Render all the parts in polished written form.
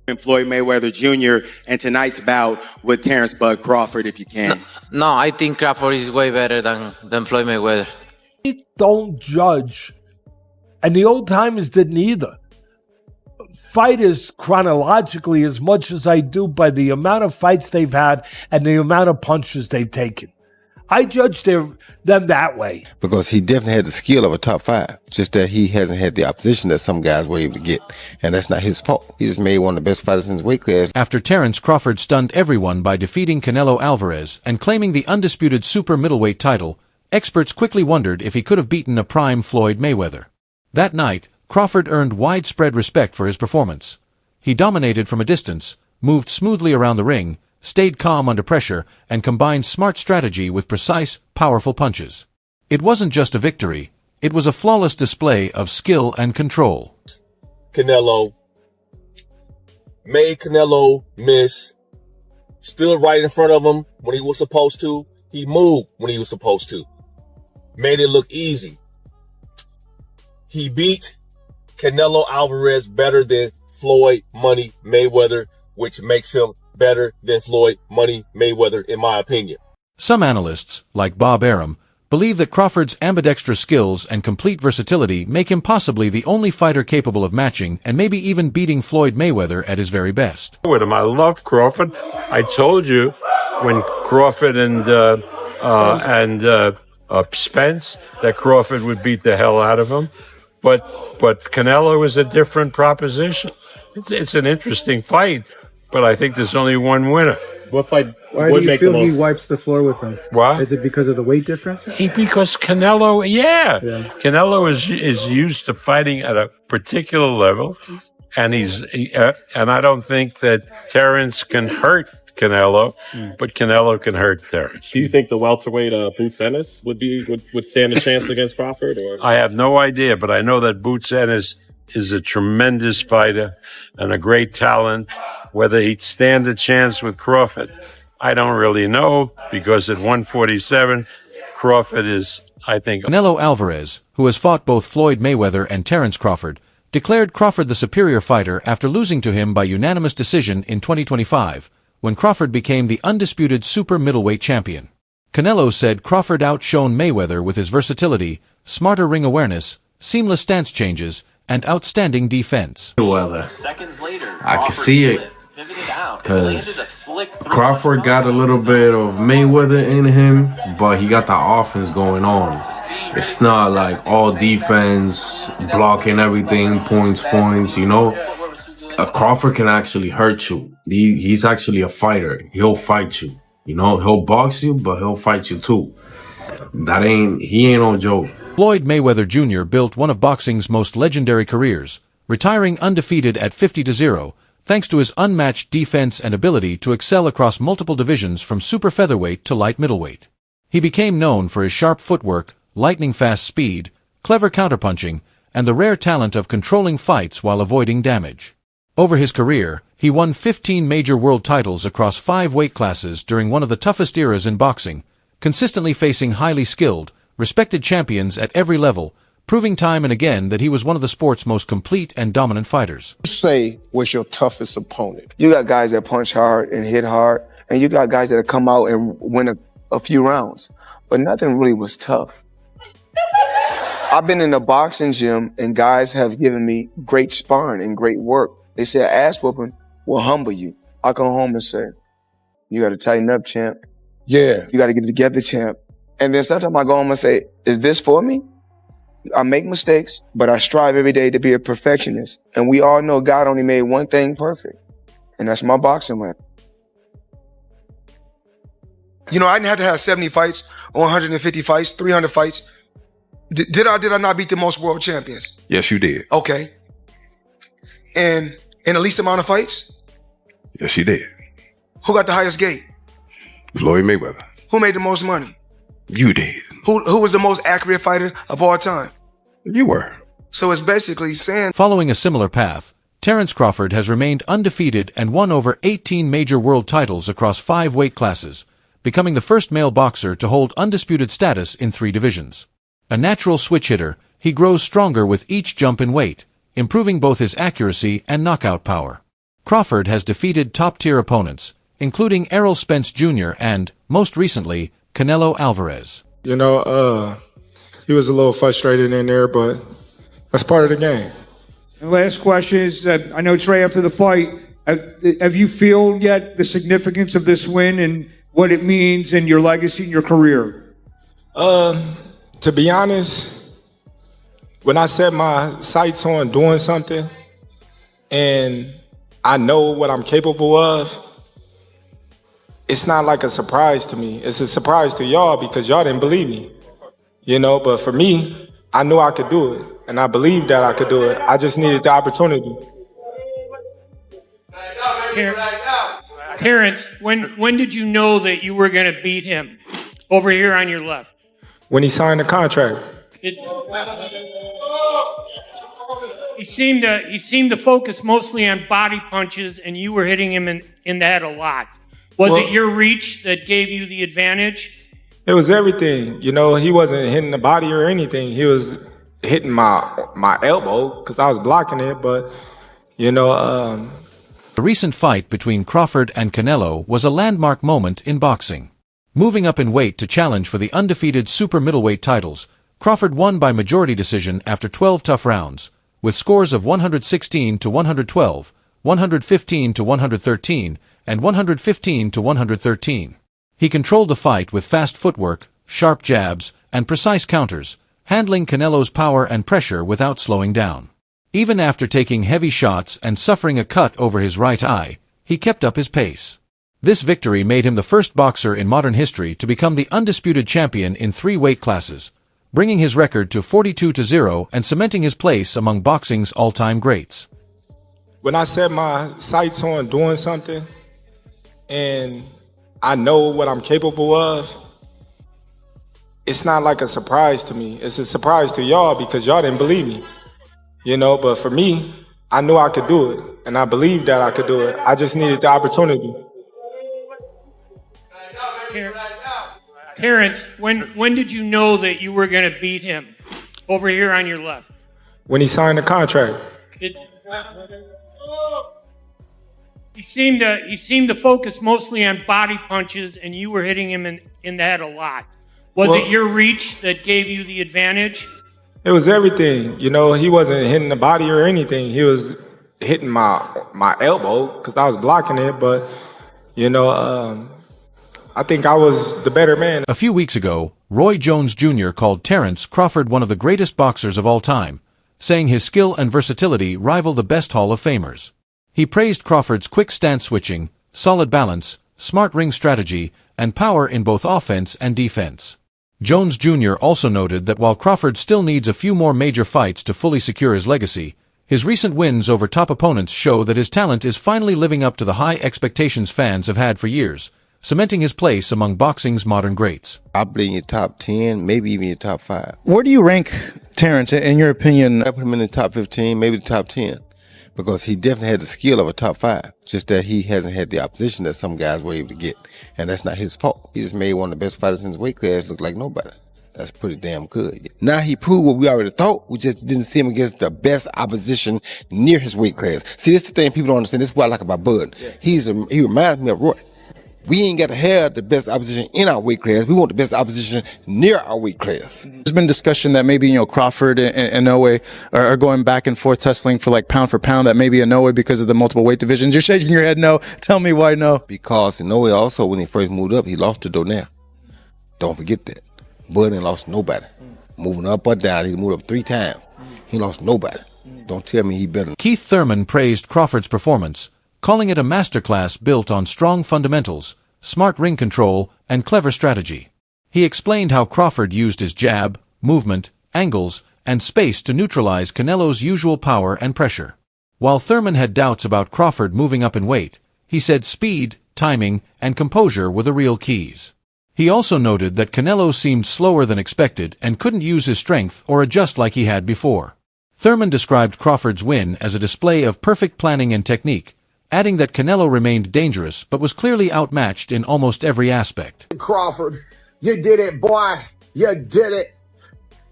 and Floyd Mayweather Jr. and tonight's bout with Terence "Bud" Crawford, if you can. No, I think Crawford is way better than Floyd Mayweather. Don't judge, and the old timers didn't either. Fighters chronologically as much as I do by the amount of fights they've had and the amount of punches they've taken. I judge them that way. Because he definitely had the skill of a top five, just that he hasn't had the opposition that some guys were able to get. And that's not his fault. He just made one of the best fighters in his weight class. After Terence Crawford stunned everyone by defeating Canelo Alvarez and claiming the undisputed super middleweight title, experts quickly wondered if he could have beaten a prime Floyd Mayweather. That night, Crawford earned widespread respect for his performance. He dominated from a distance, moved smoothly around the ring, stayed calm under pressure, and combined smart strategy with precise, powerful punches. It wasn't just a victory, it was a flawless display of skill and control. Canelo made Canelo miss, stood right in front of him when he was supposed to. He moved when he was supposed to. Made it look easy. He beat Canelo Alvarez better than Floyd Money Mayweather, which makes him better than Floyd Money Mayweather, in my opinion. Some analysts, like Bob Arum, believe that Crawford's ambidextrous skills and complete versatility make him possibly the only fighter capable of matching and maybe even beating Floyd Mayweather at his very best. With him, I love Crawford. I told you when Crawford and Spence that Crawford would beat the hell out of him. But Canelo is a different proposition. It's an interesting fight, but I think there's only one winner. What fight? Why do you feel he wipes the floor with him? Why? Is it because of the weight difference? Because Canelo, Canelo is used to fighting at a particular level, and and I don't think that Terence can hurt Canelo, but Canelo can hurt Terence. Do you think the welterweight Boots Ennis would stand a chance against Crawford? Or I have no idea, but I know that Boots Ennis is a tremendous fighter and a great talent. Whether he'd stand a chance with Crawford, I don't really know, because at 147, Crawford is, I think... Canelo Alvarez, who has fought both Floyd Mayweather and Terence Crawford, declared Crawford the superior fighter after losing to him by unanimous decision in 2025, when Crawford became the undisputed super middleweight champion. Canelo said Crawford outshone Mayweather with his versatility, smarter ring awareness, seamless stance changes, and outstanding defense. I can see it, because Crawford got a little bit of Mayweather in him, but he got the offense going on. It's not like all defense, blocking everything, points, you know. Crawford can actually hurt you. He's actually a fighter. He'll fight you. You know, he'll box you, but he'll fight you too. He ain't no joke. Floyd Mayweather Jr. built one of boxing's most legendary careers, retiring undefeated at 50-0, thanks to his unmatched defense and ability to excel across multiple divisions from super featherweight to light middleweight. He became known for his sharp footwork, lightning-fast speed, clever counterpunching, and the rare talent of controlling fights while avoiding damage. Over his career, he won 15 major world titles across 5 weight classes during one of the toughest eras in boxing, consistently facing highly skilled, respected champions at every level, proving time and again that he was one of the sport's most complete and dominant fighters. Say was your toughest opponent. You got guys that punch hard and hit hard, and you got guys that come out and win a few rounds, but nothing really was tough. I've been in a boxing gym, and guys have given me great sparring and great work. They say ass whooping will humble you. I come home and say, you got to tighten up, champ. Yeah. You got to get it together, champ. And then sometimes I go home and say, is this for me? I make mistakes, but I strive every day to be a perfectionist. And we all know God only made one thing perfect, and that's my boxing ring. You know, I didn't have to have 70 fights, or 150 fights, 300 fights. Did I not beat the most world champions? Yes, you did. Okay. And in the least amount of fights? Yes, you did. Who got the highest gate? Floyd Mayweather. Who made the most money? You did. Who was the most accurate fighter of all time? You were. So it's basically saying... Following a similar path, Terence Crawford has remained undefeated and won over 18 major world titles across 5 weight classes, becoming the first male boxer to hold undisputed status in 3 divisions. A natural switch hitter, he grows stronger with each jump in weight, improving both his accuracy and knockout power. Crawford has defeated top-tier opponents, including Errol Spence Jr. and, most recently, Canelo Alvarez. You know, he was a little frustrated in there, but that's part of the game. And last question is, I know it's right after the fight. Have you feel yet the significance of this win and what it means in your legacy and your career? To be honest, when I set my sights on doing something and I know what I'm capable of, it's not like a surprise to me. It's a surprise to y'all because y'all didn't believe me, you know, but for me, I knew I could do it and I believed that I could do it. I just needed the opportunity. Terence, when did you know that you were going to beat him? Over here on your left. When he signed the contract. He seemed to focus mostly on body punches, and you were hitting him in the head a lot. Was it your reach that gave you the advantage? It was everything. You know, he wasn't hitting the body or anything. He was hitting my elbow because I was blocking it, but, you know... The recent fight between Crawford and Canelo was a landmark moment in boxing. Moving up in weight to challenge for the undefeated super middleweight titles, Crawford won by majority decision after 12 tough rounds, with scores of 116-112, 115-113, and 115-113. He controlled the fight with fast footwork, sharp jabs, and precise counters, handling Canelo's power and pressure without slowing down. Even after taking heavy shots and suffering a cut over his right eye, he kept up his pace. This victory made him the first boxer in modern history to become the undisputed champion in 3 weight classes, bringing his record to 42-0 and cementing his place among boxing's all-time greats. When I set my sights on doing something and I know what I'm capable of, it's not like a surprise to me. It's a surprise to y'all because y'all didn't believe me, you know, but for me, I knew I could do it and I believed that I could do it. I just needed the opportunity. Terence, when did you know that you were going to beat him? Over here on your left. When he signed the contract. He seemed to focus mostly on body punches, and you were hitting him in the head a lot. Was it your reach that gave you the advantage? It was everything. You know, he wasn't hitting the body or anything. He was hitting my elbow because I was blocking it, but, you know, I think I was the better man. A few weeks ago, Roy Jones Jr. called Terence Crawford one of the greatest boxers of all time, saying his skill and versatility rival the best Hall of Famers. He praised Crawford's quick stance switching, solid balance, smart ring strategy, and power in both offense and defense. Jones Jr. also noted that while Crawford still needs a few more major fights to fully secure his legacy, his recent wins over top opponents show that his talent is finally living up to the high expectations fans have had for years, cementing his place among boxing's modern greats. I believe in your top 10, maybe even your top 5. Where do you rank Terence, in your opinion? I put him in the top 15, maybe the top 10, because he definitely has the skill of a top 5, just that he hasn't had the opposition that some guys were able to get, and that's not his fault. He just made one of the best fighters in his weight class look like nobody. That's pretty damn good. Now he proved what we already thought. We just didn't see him against the best opposition near his weight class. See, this is the thing people don't understand. This is what I like about Bud. He reminds me of Roy. We ain't got to have the best opposition in our weight class. We want the best opposition near our weight class. There's been discussion that maybe, Crawford and Inoue are going back and forth tussling for for pound, that maybe Inoue because of the multiple weight divisions. You're shaking your head no. Tell me why no. Because Inoue also, when he first moved up, he lost to Donaire. Don't forget that. Bud ain't lost nobody. Moving up or down, he moved up 3 times. He lost nobody. Don't tell me he better. Keith Thurman praised Crawford's performance, calling it a masterclass built on strong fundamentals, smart ring control, and clever strategy. He explained how Crawford used his jab, movement, angles, and space to neutralize Canelo's usual power and pressure. While Thurman had doubts about Crawford moving up in weight, he said speed, timing, and composure were the real keys. He also noted that Canelo seemed slower than expected and couldn't use his strength or adjust like he had before. Thurman described Crawford's win as a display of perfect planning and technique, adding that Canelo remained dangerous but was clearly outmatched in almost every aspect. Crawford, you did it, boy. You did it.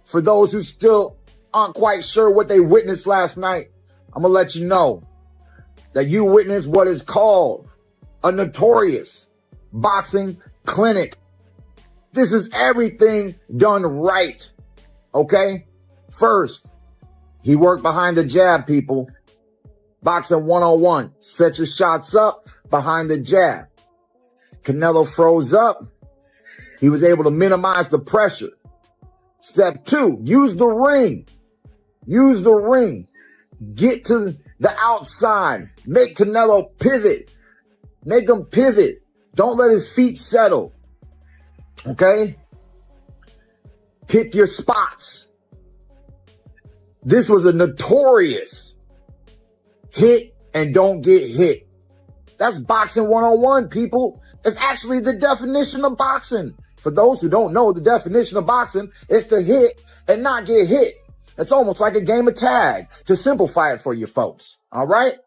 For those who still aren't quite sure what they witnessed last night, I'm going to let you know. that you witnessed what is called a notorious boxing clinic. This is everything done right, okay? First, he worked behind the jab, people. Boxing 101, set your shots up behind the jab. Canelo froze up. He was able to minimize the pressure. Step 2, use the ring. Use the ring. Get to the outside. Make Canelo pivot. Make him pivot. Don't let his feet settle. Okay? Pick your spots. This was a notorious hit and don't get hit. That's boxing 101, people. It's actually the definition of boxing. For those who don't know, the definition of boxing is to hit and not get hit. It's almost like a game of tag, to simplify it for you folks. All right?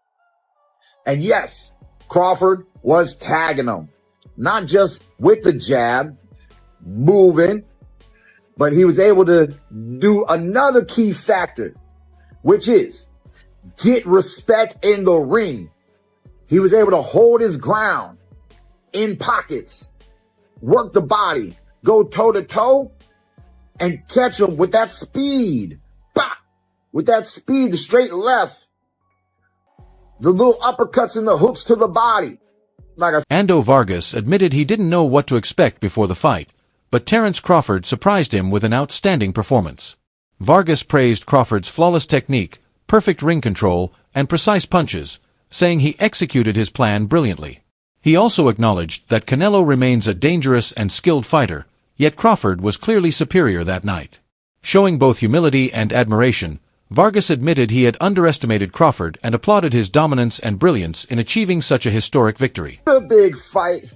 And yes, Crawford was tagging him. Not just with the jab, moving, but he was able to do another key factor, which is get respect in the ring. He was able to hold his ground in pockets, work the body, go toe to toe, and catch him with that speed. Bah! With that speed, the straight left, the little uppercuts and the hooks to the body. Ando Vargas admitted he didn't know what to expect before the fight, but Terence Crawford surprised him with an outstanding performance. Vargas praised Crawford's flawless technique, perfect ring control, and precise punches, saying he executed his plan brilliantly. He also acknowledged that Canelo remains a dangerous and skilled fighter, yet Crawford was clearly superior that night. Showing both humility and admiration, Vargas admitted he had underestimated Crawford and applauded his dominance and brilliance in achieving such a historic victory. The big fight.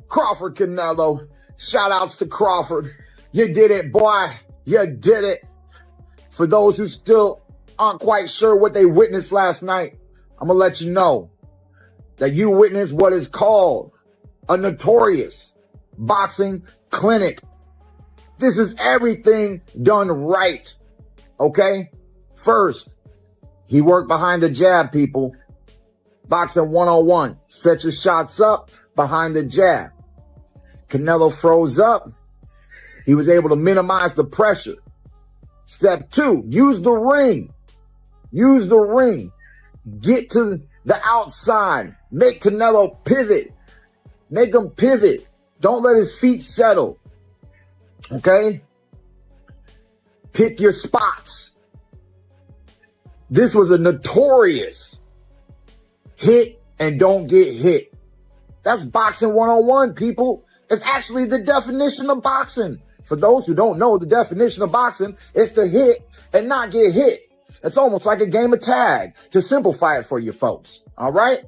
Crawford Canelo. Shout outs to Crawford. You did it, boy. You did it. For those who still aren't quite sure what they witnessed last night, I'm going to let you know that you witnessed what is called a notorious boxing clinic. This is everything done right, okay? First, he worked behind the jab, people. Boxing 101, set your shots up behind the jab. Canelo froze up. He was able to minimize the pressure. Step 2, use the ring. Use the ring. Get to the outside. Make Canelo pivot. Make him pivot. Don't let his feet settle. Okay? Pick your spots. This was a notorious hit and don't get hit. That's boxing 101, people. It's actually the definition of boxing. For those who don't know, the definition of boxing is to hit and not get hit. It's almost like a game of tag, to simplify it for you folks. All right?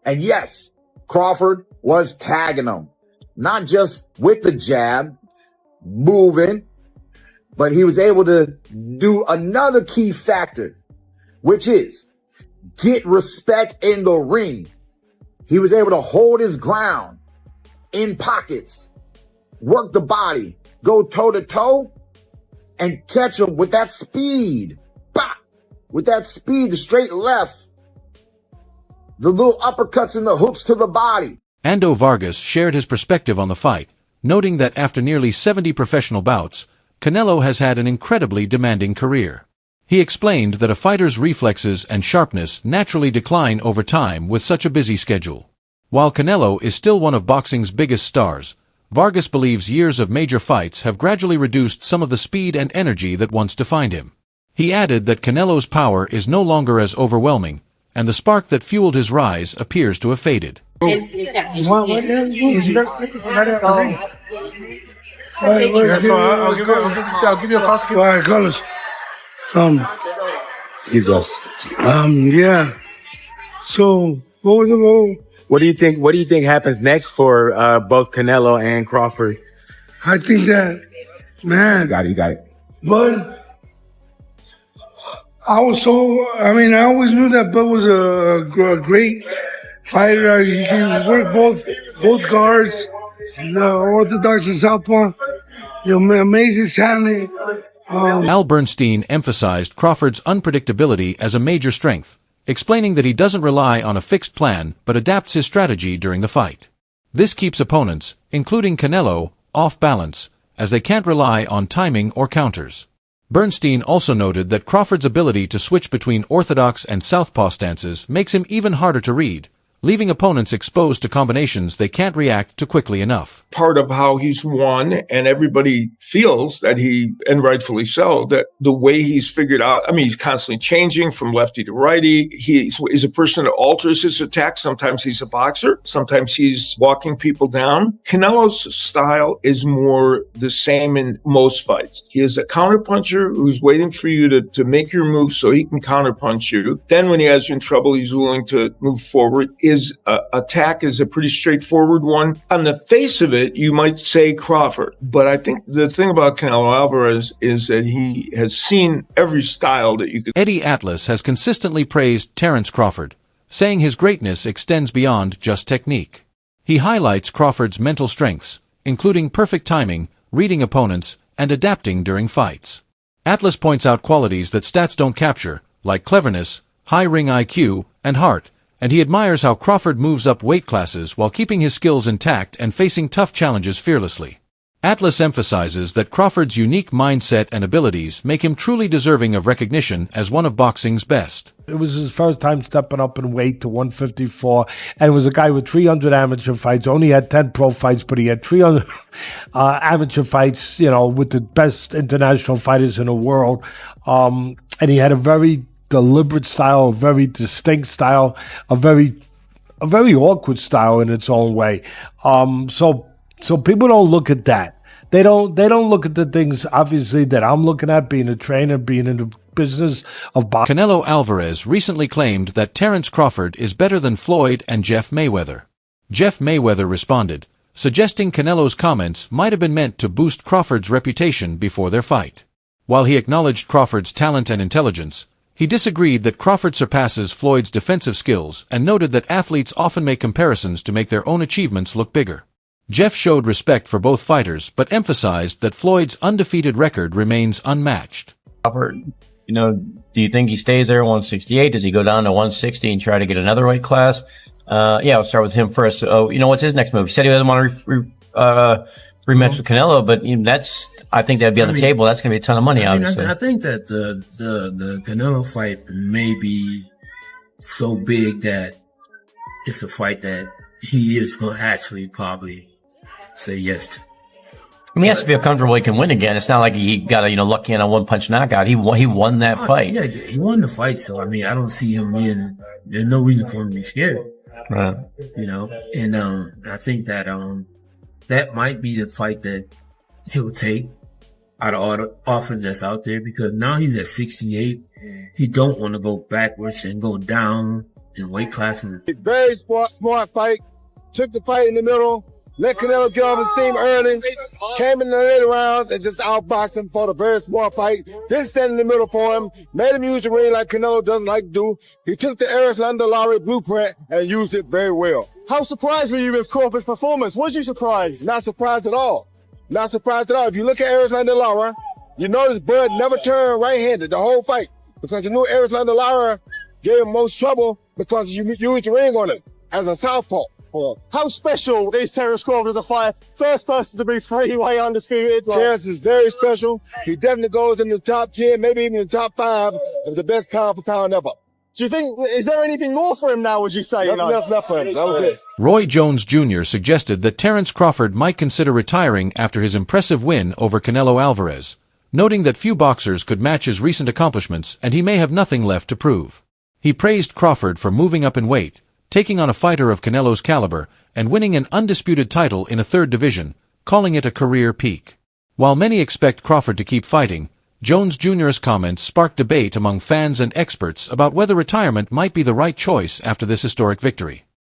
And yes, Crawford was tagging him. Not just with the jab, moving, but he was able to do another key factor, which is get respect in the ring. He was able to hold his ground in pockets, work the body, go toe to toe, and catch him with that speed. Bah! With that speed, the straight left, the little uppercuts and the hooks to the body. Ando Vargas shared his perspective on the fight, noting that after nearly 70 professional bouts, Canelo has had an incredibly demanding career. He explained that a fighter's reflexes and sharpness naturally decline over time with such a busy schedule. While Canelo is still one of boxing's biggest stars, Vargas believes years of major fights have gradually reduced some of the speed and energy that once defined him. He added that Canelo's power is no longer as overwhelming, and the spark that fueled his rise appears to have faded. I'll give you a call. All right, Carlos. Excuse us. Yeah. So, what was the goal? What do you think? What do you think happens next for both Canelo and Crawford? I think that, man. You got it. Bud, I always knew that Bud was a great fighter. He can work both guards, orthodox and southpaw. Amazing talent. Al Bernstein emphasized Crawford's unpredictability as a major strength, explaining that he doesn't rely on a fixed plan but adapts his strategy during the fight. This keeps opponents, including Canelo, off balance, as they can't rely on timing or counters. Bernstein also noted that Crawford's ability to switch between orthodox and southpaw stances makes him even harder to read, leaving opponents exposed to combinations they can't react to quickly enough. Part of how he's won, and everybody feels that he, and rightfully so, that the way he's figured out, I mean, he's constantly changing from lefty to righty. He is a person that alters his attack. Sometimes he's a boxer. Sometimes he's walking people down. Canelo's style is more the same in most fights. He is a counterpuncher who's waiting for you to make your move so he can counterpunch you. Then when he has you in trouble, he's willing to move forward. His attack is a pretty straightforward one. On the face of it, you might say Crawford, but I think the thing about Canelo Alvarez is that he has seen every style that you could. Eddie Atlas has consistently praised Terence Crawford, saying his greatness extends beyond just technique. He highlights Crawford's mental strengths, including perfect timing, reading opponents, and adapting during fights. Atlas points out qualities that stats don't capture, like cleverness, high ring IQ, and heart, and he admires how Crawford moves up weight classes while keeping his skills intact and facing tough challenges fearlessly. Atlas emphasizes that Crawford's unique mindset and abilities make him truly deserving of recognition as one of boxing's best. It was his first time stepping up in weight to 154, and was a guy with 300 amateur fights. Only had 10 pro fights, but he had 300 amateur fights, with the best international fighters in the world. And he had a very deliberate style, a very distinct style, a very awkward style in its own way. So people don't look at that. They don't look at the things, obviously, that I'm looking at, being a trainer, being in the business of boxing. Canelo Alvarez recently claimed that Terence Crawford is better than Floyd and Jeff Mayweather. Jeff Mayweather responded, suggesting Canelo's comments might have been meant to boost Crawford's reputation before their fight. While he acknowledged Crawford's talent and intelligence, he disagreed that Crawford surpasses Floyd's defensive skills and noted that athletes often make comparisons to make their own achievements look bigger. Jeff showed respect for both fighters but emphasized that Floyd's undefeated record remains unmatched. Crawford, do you think he stays there at 168? Does he go down to 160 and try to get another weight class? I'll start with him first. What's his next move? He said he doesn't want to rematch with Canelo, but I think that'd be on the table. That's going to be a ton of money, obviously. I think that the Canelo fight may be so big that it's a fight that he is going to actually probably say yes to. He has to feel comfortable he can win again. It's not like he got a lucky in a one-punch knockout. He won that fight. Yeah, he won the fight, so I don't see him being. There's no reason for him to be scared. Right. And I think that that might be the fight that he'll take out of all the offers that's out there, because now he's at 68. He don't want to go backwards and go down in weight classes. Very smart fight. Took the fight in the middle. Let Canelo get off his steam early. Came in the later rounds and just outboxed him for the very smart fight. Then stand in the middle for him. Made him use the ring like Canelo doesn't like to do. He took the Erislander Lowry blueprint and used it very well. How surprised were you with Crawford's performance? Was you surprised? Not surprised at all. Not surprised at all. If you look at Erislander Lowry, you notice Bud never turned right-handed the whole fight, because you knew Erislander Lowry gave him most trouble because you used the ring on him as a southpaw. How special is Terence Crawford as a fighter? First person to be three-way undisputed. Terence is very special. He definitely goes in the top 10, maybe even the top 5 of the best pound for pound ever. Do you think, is there anything more for him now, would you say? Nothing else left for him. That was it. Roy Jones Jr. suggested that Terence Crawford might consider retiring after his impressive win over Canelo Alvarez, noting that few boxers could match his recent accomplishments and he may have nothing left to prove. He praised Crawford for moving up in weight, taking on a fighter of Canelo's caliber, and winning an undisputed title in a third division, calling it a career peak. While many expect Crawford to keep fighting, Jones Jr.'s comments sparked debate among fans and experts about whether retirement might be the right choice after this historic victory.